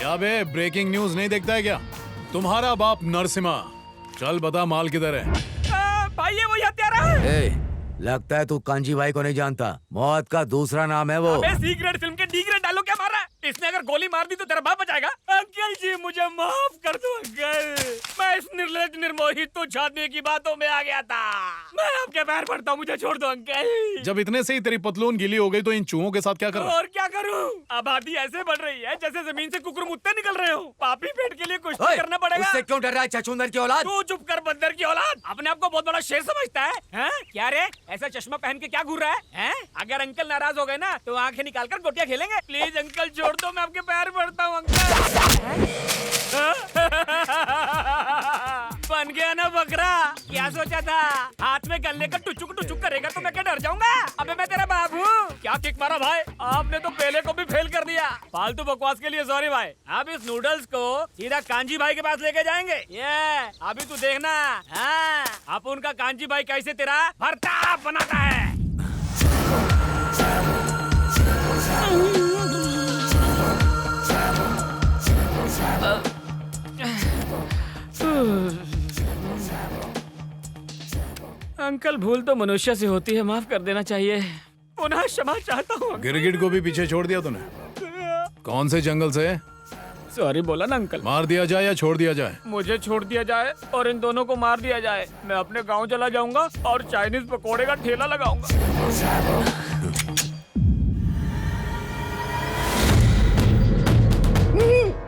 क्या बे, breaking news नहीं देखता है क्या? तुम्हारा बाप नरसिम्हा, चल बता माल किधर है? भाई ये वही हत्यारा है। लगता है तू कांजी भाई को नहीं जानता, मौत का दूसरा नाम है वो। अबे सीक्रेट फिल्म के डी ग्रेड डायलॉग क्या मार रहा है? इसने अगर गोली मार दी तो तेरा बाप बचाएगा? अंकल जी मुझे माफ कर दो अंकल, मैं इस निर्लज निर्मोही तो छादने की बातों में आ गया था। मैं आपके पैर पड़ता हूँ, मुझे छोड़ दो अंकल। जब इतने से ही तेरी पतलून गीली हो गई तो इन चूहों के साथ क्या कर रहा है? और क्या करूँ? आबादी ऐसे बढ़ रही है जैसे जमीन से कुकुर मुत्ते निकल रहे हो। पापी पेट के लिए कुछ तो करना पड़ेगा। उससे क्यों डर रहा है छछूंदर की औलाद? तू चुप कर बंदर की औलाद, अपने आप को बहुत बड़ा शेर समझता है? हैं? क्या रे ऐसा चश्मा पहन के क्या घूर रहा है? हैं? अगर अंकल नाराज हो गए ना तो आंखें निकालकर गोटियां खेलेंगे। प्लीज अंकल छोड़ दो, मैं आपके पैर पड़ता हूँ अंकल। बन गया ना बकरा, क्या सोचा था? हाथ में गले का टुचुक टुचुक करेगा तो मैं क्या डर जाऊंगा? अबे मैं तेरा बाप हूँ। क्या किक मारा भाई, आपने तो पहले को भी फेल कर दिया। फालतू बकवास के लिए सॉरी भाई। अब इस नूडल्स को सीधा कांजी भाई के पास लेके जाएंगे। ये अभी तू देखना। हाँ, अब उनका कांजी भाई कैसे तेरा भरता बनाता है। अंकल भूल तो मनुष्य से होती है, माफ कर देना चाहिए। पुनः क्षमा चाहता हूँ। गिरगिट को भी पीछे छोड़ दिया तूने? कौन से जंगल से? सॉरी बोला ना अंकल। मार दिया जाए या छोड़ दिया जाए? मुझे छोड़ दिया जाए और इन दोनों को मार दिया जाए। मैं अपने गांव चला जाऊंगा और चाइनीज पकोड़े का ठेला लगाऊंगा।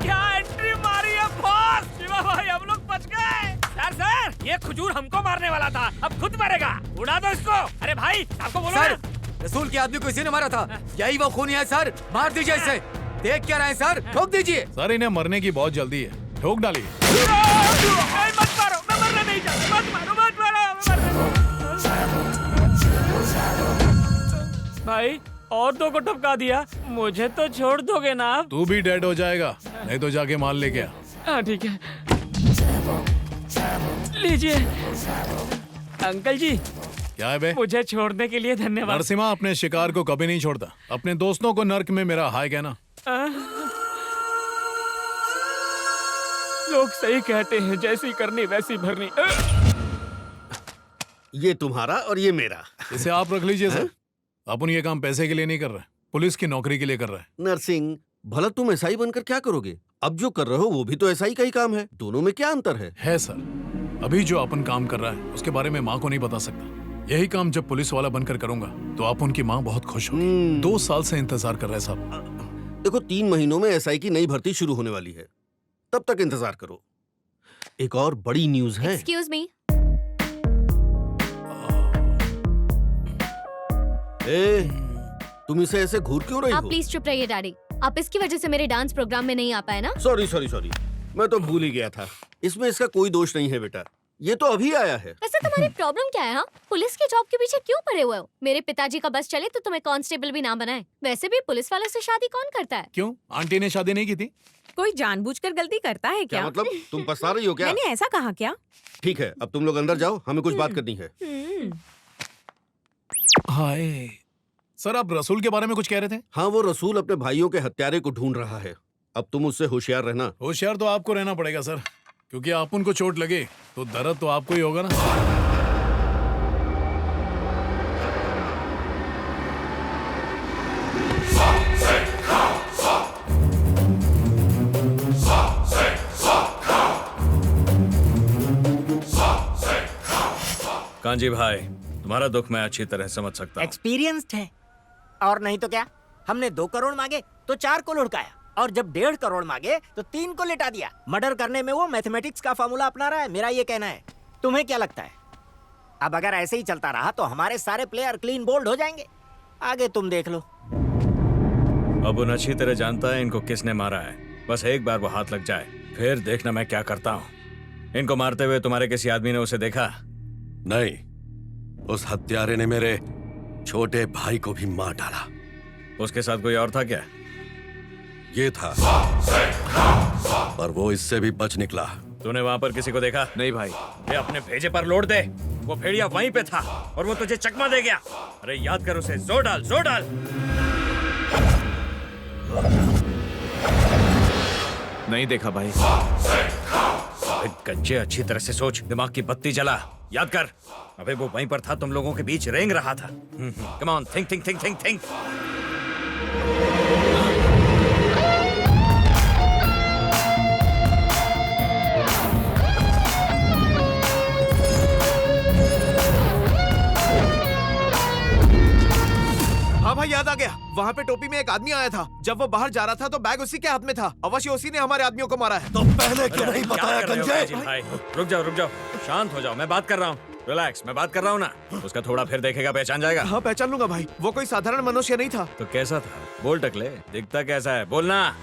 क्या एंट्री मारी है बॉस? शिवा भाई हम लोग बच गए। सर ये खजूर हमको मारने वाला था, अब खुद मरेगा। उड़ा दो इसको। अरे भाई आपको बोलो सर, ना। रसूल के आदमी को इसी ने मारा था, यही वो खूनी है सर। मार दीजिए इसे। देख क्या रहे हैं सर, ठोक दीजिए। सर इन्हें मरने की बहुत जल्दी है, ठोक डालिए। मत मारो, मैं मरना नहीं चाहता। मत मारो, मत मारो। भाई और दो को टपका दिया, मुझे तो छोड़ दोगे ना आप? तू भी डेड हो जाएगा, नहीं तो जाके माल लेके आ। हाँ ठीक है, लीजिए। अंकल जी क्या है बे? मुझे छोड़ने के लिए धन्यवाद। नरसिम्हा अपने शिकार को कभी नहीं छोड़ता। अपने दोस्तों को नर्क में मेरा हाय कहना। लोग सही कहते हैं, जैसी करनी वैसी भरनी। ये तुम्हारा और ये मेरा। इसे आप रख लीजिए सर। अपन ये काम पैसे के लिए नहीं कर रहे, पुलिस की नौकरी के लिए कर रहे हैं। नरसिंह, भला तुम एसआई बनकर क्या करोगे? अब जो कर रहे हो वो भी तो एसआई का ही काम है। दोनों में क्या अंतर है सर, अभी जो अपन काम कर रहा है उसके बारे में माँ को नहीं बता सकता। यही काम जब पुलिस वाला बनकर करूंगा तो आप उनकी माँ बहुत खुश होगी। 2 साल से इंतजार कर रहे हैं साहब। देखो 3 महीनों में एसआई की नई भर्ती शुरू होने वाली है, तब तक इंतजार करो। एक और बड़ी न्यूज है। Excuse me. तुम इसे ऐसे घूर क्यों रही आप हो? प्लीज चुप रहिए डैडी। आप इसकी वजह से मेरे डांस प्रोग्राम में नहीं आ पाए ना? सॉरी, मैं तो भूल ही गया था। इसमें इसका कोई दोष नहीं है बेटा, ये तो अभी आया है। वैसे तुम्हारी प्रॉब्लम क्या है? हाँ, पुलिस की जॉब के पीछे क्यों पड़े हुए हो? मेरे पिताजी का बस चले तो तुम्हें कांस्टेबल भी ना बनाए। वैसे भी पुलिस वाले से शादी कौन करता है? क्यों, आंटी ने शादी नहीं की थी? कोई जानबूझकर गलती करता है क्या? मतलब तुम पछता रही हो क्या? मैंने ऐसा कहा क्या? ठीक है, अब तुम लोग अंदर जाओ, हमें कुछ बात करनी है। हाय सर, आप रसूल के बारे में कुछ कह रहे थे? हाँ, वो रसूल अपने भाइयों के हत्यारे को ढूंढ रहा है। अब तुम उससे होशियार रहना। होशियार तो आपको रहना पड़ेगा सर, क्योंकि आप उनको चोट लगे तो दर्द तो आपको ही होगा ना। कांजी भाई, तुम्हारा दुख मैं अच्छी तरह समझ सकता हूँ। एक्सपीरियंस्ड है। और नहीं तो क्या, हमने 2 करोड़ मांगे तो 4 को लुढ़काया, और जब 1.5 करोड़ मांगे तो 3 को लिटा दिया। मर्डर करने में वो मैथमेटिक्स का फॉर्मूला अपना रहा है, मेरा ये कहना है। तुम्हें क्या लगता है? अब अगर ऐसे ही चलता रहा तो हमारे सारे प्लेयर क्लीन बोल्ड हो जाएंगे। आगे तुम देख लो। अब उन अच्छी तरह जानता है इनको किसने मारा है। बस एक बार वो हाथ लग जाए, फिर देखना मैं क्या करता हूँ। इनको मारते हुए तुम्हारे किसी आदमी ने उसे देखा? नहीं, उस हत्यारे ने मेरे छोटे भाई को भी मार डाला। उसके साथ कोई और था क्या? ये था, पर वो इससे भी बच निकला। तूने वहाँ पर किसी को देखा? नहीं भाई। ये अपने भेजे पर लोड दे। वो भेड़िया वहीं पे था और वो तुझे चकमा दे गया। अरे याद कर उसे, जोर डाल, जोर डाल। नहीं देखा भाई। गज्जे, अच्छी तरह से सोच, दिमाग की बत्ती जला, याद कर। अबे वो वहीं पर था, तुम लोगों के बीच रेंग रहा था। Come on, think think think think think. हाँ भाई, याद आ गया। वहाँ पे टोपी में एक आदमी आया था। जब वो बाहर जा रहा था तो बैग उसी के हाथ में था। अवश्य उसी ने हमारे आदमियों को मारा है। तो पहले क्यों नहीं बताया गंजे? भाई रुक जाओ, शांत हो जाओ, मैं बात कर रहा हूँ। रिलैक्स, मैं बात कर रहा हूँ ना। उसका थोड़ा फिर देखेगा, पहचान जाएगा। हाँ, पहचान लूंगा भाई। वो कोई साधारण मनुष्य नहीं था। तो कैसा था? बोल टकले, दिखता कैसा है, बोलना।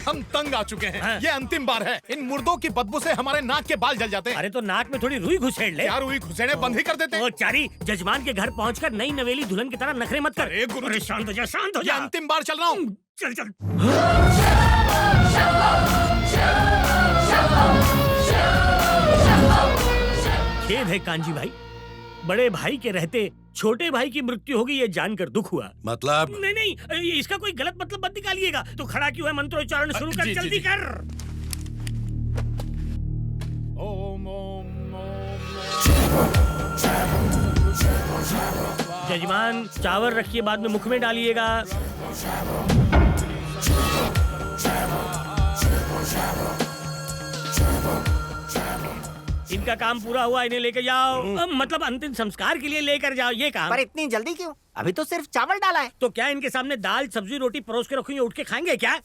हम तंग आ चुके हैं। ये अंतिम बार है। इन मुर्दों की बदबू से हमारे नाक के बाल जल जाते हैं। अरे तो नाक में थोड़ी रुई घुसेड़ ले। यार रुई घुसेड़े बंद ही कर देते। ओ चारी, जजमान के घर पहुंचकर नई नवेली दुल्हन की तरह नखरे मत कर। अरे गुरु, शांत हो जा, शांत हो ये जा। अंतिम बार चल रहा हूँ। चल चल। खेद है कांजी भाई, बड़े भाई के रहते छोटे भाई की मृत्यु होगी ये जानकर दुख हुआ। मतलब? नहीं, इसका कोई गलत मतलब मत निकालिएगा। तो खड़ा क्यों है? मंत्रोच्चारण शुरू कर, जल्दी कर। ओम ओम जजमान, चावल रखिए, बाद में मुख में डालिएगा। इनका काम पूरा हुआ, इन्हें लेकर जाओ। मतलब अंतिम संस्कार के लिए लेकर जाओ, ये काम। पर इतनी जल्दी क्यों? अभी तो सिर्फ चावल डाला है। तो क्या इनके सामने दाल सब्जी रोटी परोस के रखोगे, उठ के खाएंगे क्या?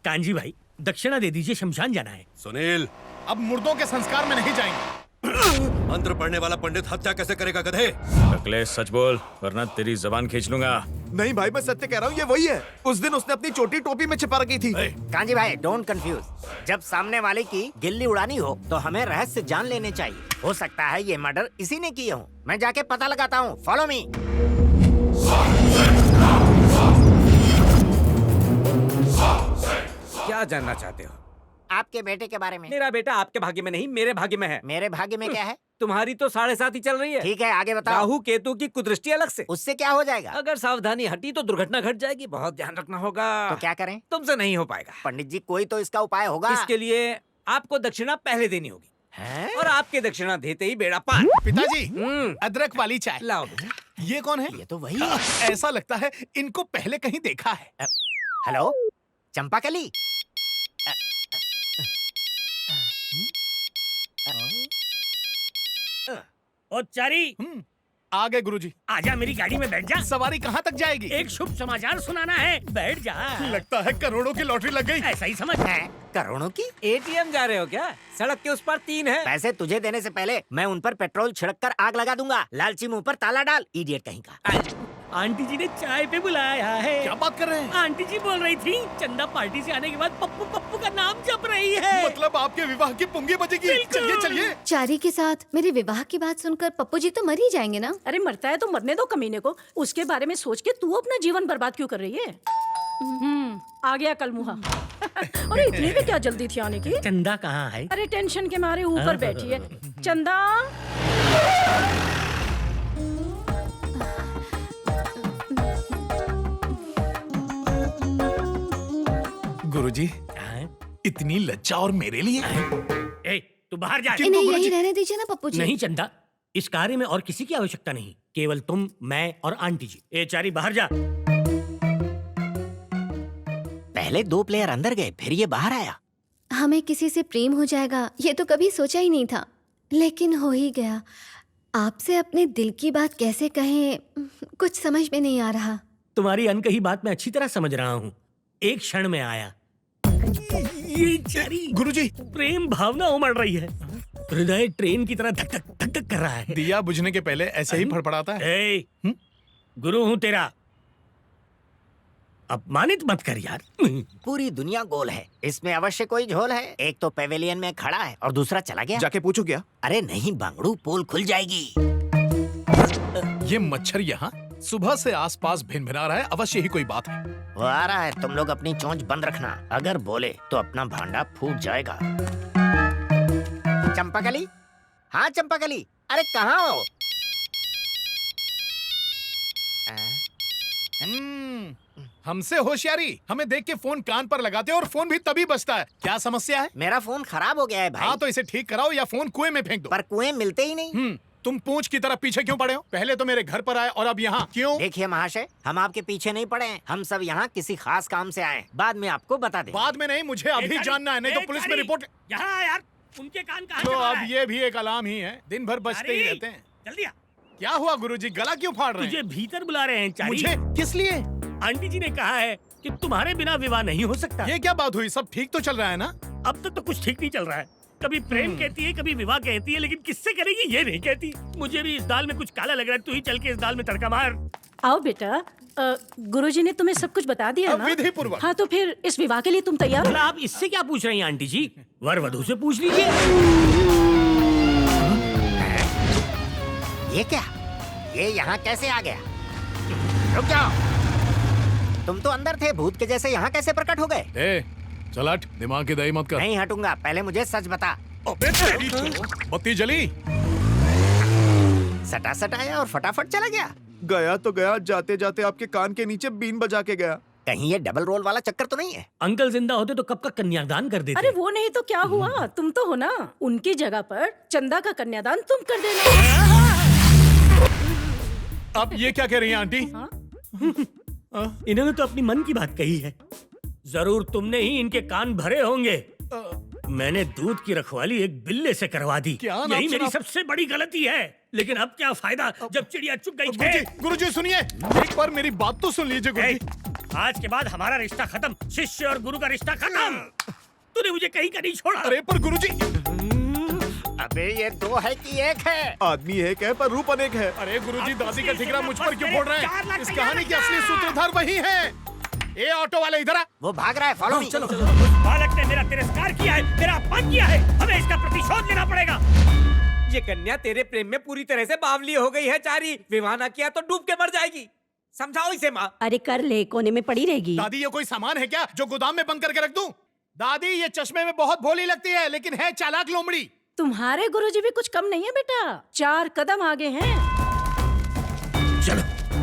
कांजी भाई, दक्षिणा दे दीजिए, शमशान जाना है। सुनील, अब मुर्दों के संस्कार में नहीं जाएंगे। मंत्र पढ़ने वाला पंडित हत्या कैसे करेगा गधे? टकले सच बोल, वरना तेरी जबान खींच लूंगा। नहीं भाई, मैं सत्य कह रहा हूँ, ये वही है। उस दिन उसने अपनी चोटी टोपी में छिपा रखी थी। कांजी भाई, डोंट कंफ्यूज। जब सामने वाले की गिल्ली उड़ानी हो तो हमें रहस्य जान लेने चाहिए। हो सकता है ये मर्डर इसी ने किए हो। मैं जाके पता लगाता हूँ, फॉलो मी। क्या जानना चाहते हो? आपके बेटे के बारे में। मेरा बेटा आपके भाग्य में नहीं, मेरे भाग्य में है। मेरे भाग्य में क्या है? तुम्हारी तो 7.5 ही चल रही है। ठीक है, आगे बताओ। राहु केतु की कुदृष्टि अलग से। उससे क्या हो जाएगा? अगर सावधानी हटी तो दुर्घटना घट जाएगी। बहुत ध्यान रखना होगा। तो क्या करें? तुमसे नहीं हो पाएगा। पंडित जी, कोई तो इसका उपाय होगा। इसके लिए आपको दक्षिणा पहले देनी होगी। हैं? और आपके दक्षिणा देते ही बेड़ा पार। पिताजी, अदरक वाली चाय लाओ। ये कौन है? ये तो वही है। ऐसा लगता है इनको पहले कहीं देखा है। हेलो, चंपाकली। ओ चारी, आ गए गुरुजी। आजा, मेरी गाड़ी में बैठ जा। सवारी कहाँ तक जाएगी? एक शुभ समाचार सुनाना है, बैठ जा। लगता है करोड़ों की लॉटरी लग गई। ऐसा ही समझ। करोड़ों की? एटीएम जा रहे हो क्या? सड़क के उस पर 3 है। पैसे तुझे देने से पहले मैं उन पर पेट्रोल छिड़क कर आग लगा दूंगा। लालची मुंह पर ताला डाल, इडियट कहीं का। आंटी जी ने चाय पे बुलाया है। क्या बात कर रहे हैं? आंटी जी बोल रही थी चंदा पार्टी से आने के बाद पप्पू पप्पू का नाम जप रही है। मतलब आपके विवाह की पुंगी बजेगी। चलिए चलिए। चारी के साथ मेरे विवाह की बात सुनकर पप्पू जी तो मर ही जाएंगे ना। अरे मरता है तो मरने दो कमीने को। उसके बारे में सोच के तू अपना जीवन बर्बाद क्यों कर रही है? आ गया कल मुहा। अरे इतनी भी क्या जल्दी थी आने की? चंदा कहाँ है? अरे टेंशन के मारे ऊपर बैठी है। चंदा, गुरुजी, इतनी लज्जा और मेरे लिए? ए, तू बाहर जा। इन्हें यही रहने दीजिए ना पप्पू जी। नहीं चंदा, इस कार्य में और किसी की आवश्यकता नहीं, केवल तुम, मैं और आंटी जी। ए चारी, बाहर जा। पहले 2 प्लेयर अंदर गए, फिर ये बाहर आया। हमें किसी से प्रेम हो जाएगा ये तो कभी सोचा ही नहीं था, लेकिन हो ही गया। आपसे अपने दिल की बात कैसे कहें, कुछ समझ में नहीं आ रहा। तुम्हारी अनकही बात मैं अच्छी तरह समझ रहा हूँ। एक क्षण में आया। ये चारी, गुरुजी, प्रेम भावना उमड़ रही है। हृदय ट्रेन की तरह धक धक धक धक कर रहा है। दिया बुझने के पहले ऐसे ही फड़फड़ाता है। ए, गुरु हूँ तेरा, अपमानित मत कर यार। पूरी दुनिया गोल है, इसमें अवश्य कोई झोल है। एक तो पेवेलियन में खड़ा है और दूसरा चला गया। जाके पूछो क्या? अरे नहीं बांगड़ू, पोल खुल जाएगी। ये मच्छर यहाँ सुबह से आसपास भिनभिना रहा है, अवश्य ही कोई बात है। वो आ रहा है, तुम लोग अपनी चोंच बंद रखना। अगर बोले तो अपना भांडा फूट जाएगा। चंपाकली, हाँ चंपाकली, अरे कहाँ हो? हमसे होशियारी, हमें देख के फोन कान पर लगाते हो और फोन भी तभी बजता है। क्या समस्या है? मेरा फोन खराब हो गया है भाई। हाँ तो इसे ठीक कराओ या फोन कुएं में फेंक दो। पर कुएं मिलते ही नहीं। तुम पूंछ की तरफ पीछे क्यों पड़े हो? पहले तो मेरे घर पर आए और अब यहाँ क्यों? देखिए महाशय, हम आपके पीछे नहीं पड़े हैं। हम सब यहाँ किसी खास काम से आए हैं। बाद में आपको बता दें। बाद में नहीं, मुझे अभी जानना है, नहीं तो पुलिस में रिपोर्ट। यहाँ यार, उनके कान कहाँ तो से अब बजा है? ये भी एक अलार्म ही है, दिन भर बजते ही रहते हैं। जल्दी आ। क्या हुआ गुरुजी, गला क्यों फाड़ रहे तुझे हैं? भीतर बुला रहे हैं चारी। मुझे किस लिए? आंटी जी ने कहा है कि तुम्हारे बिना विवाह नहीं हो सकता। ये क्या बात हुई? सब ठीक तो चल रहा है ना? अब तक तो कुछ ठीक नहीं चल रहा है। कभी प्रेम कहती है, कभी विवाह कहती है, लेकिन किससे करेगी ये नहीं कहती। मुझे भी इस दाल में कुछ काला लग रहा है। तू ही चल के इस दाल में तड़का मार। आओ बेटा, गुरुजी ने तुम्हें सब कुछ बता दिया ना? विधि पूर्वक। हाँ तो फिर इस विवाह के लिए तुम तैयार हो? भला आप इससे क्या पूछ रही हैं आंटी जी? वर वधू से पूछ लीजिए। ये क्या? ये यहाँ कैसे आ गया? रुक जाओ। तुम तो अंदर थे, भूत के जैसे यहाँ कैसे प्रकट हो गए? ए, चल हट, दिमाग की दही मत कर। नहीं हटूंगा, पहले मुझे सच बता। अबे तेरी तो, बत्ती जली। सटा सटाया और फटाफट चला गया। गया तो गया, जाते जाते आपके कान के नीचे बीन बजा के गया। कहीं ये डबल रोल वाला चक्कर तो नहीं है? अंकल जिंदा होते तो कब का कन्यादान कर देते। अरे वो नहीं तो क्या हुआ, तुम तो हो ना। उनकी जगह पर चंदा का कन्यादान तुम कर देना। अब ये क्या कह रही हैं आंटी? इन्होंने तो अपनी मन की बात कही है। जरूर तुमने ही इनके कान भरे होंगे। मैंने दूध की रखवाली एक बिल्ले से करवा दी। क्या नाम यही मेरी सुना? सबसे बड़ी गलती है। लेकिन अब क्या फायदा जब चिड़िया चुग गई गुरुजी, खेत। गुरुजी सुनिए, एक बार मेरी बात तो सुन लीजिए गुरुजी। आज के बाद हमारा रिश्ता खत्म। शिष्य और गुरु का रिश्ता खत्म। तूने मुझे कहीं का नहीं छोड़ा। अरे पर गुरुजी, अबे ये दो है कि एक है? आदमी एक है पर रूप अनेक है। अरे गुरुजी, दादी का ठिकरा मुझ पर क्यों मेरे फोड़ रहे 4 हैं? लाख इस तैयार कहानी के रखना। असली सूत्रधार वही हैं। ए ऑटो वाले इधर आ। वो भाग रहा है, फॉलो मी। उस बालक ने मेरा तिरस्कार किया है, मेरा अपमान किया है। हमें इसका प्रतिशोध लेना पड़ेगा। ये कन्या तेरे प्रेम में पूरी तरह से बावली हो गई है चारी। विवाह ना किया तो डूब के मर जाएगी। समझाओ इसे माँ। अरे कर ले, कोने में पड़ी रहेगी। दादी, ये कोई सामान है क्या जो गोदाम में बंद करके रख दूं? दादी, ये चश्मे में बहुत भोली लगती है, लेकिन है चालाक लोमड़ी। तुम्हारे गुरुजी भी कुछ कम नहीं है बेटा, 4 कदम आगे हैं।